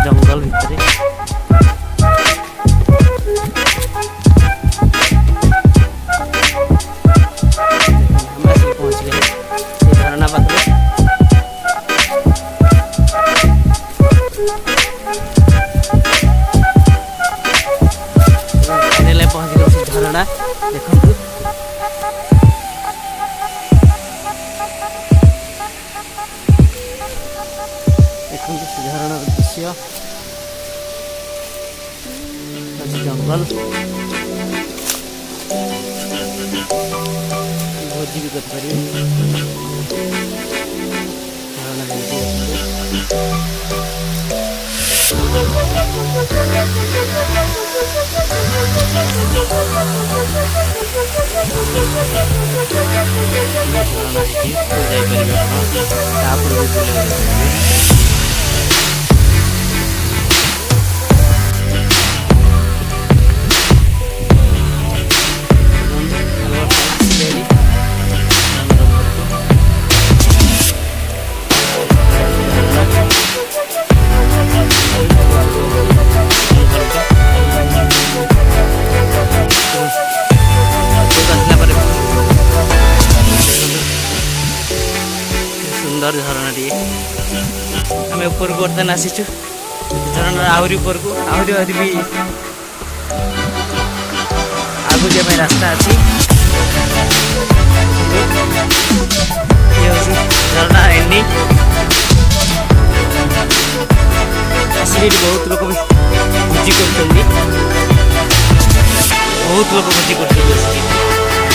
जंगल भितर पहुंच गए झरना पाखे पहुंच गए झरना देखु झरना दृश्य जंगल भोजी भी कर सुंदर झरना टे आम ऊपर को बर्तमान आसीचु झरना आहरी ऊपर को आहरी आहरी भी आगु जाए रास्ता अच्छी झरना एंडिंग आसिक बहुत लोग भोजी कर बहुत लोग भोजी कर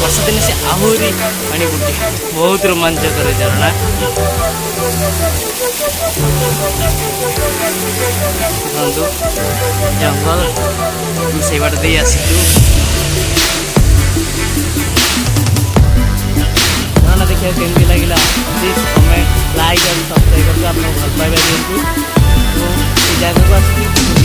वर्षा दिन से आहरी पानी बुटे बहुत रोमांचकर झरना जंगल से बाट दे आसीचु झरना देखा केमती लगे प्लीज कमेंट लाइक और सब्सक्राइब करके आप भल पाइबा दिंतु जगह को आस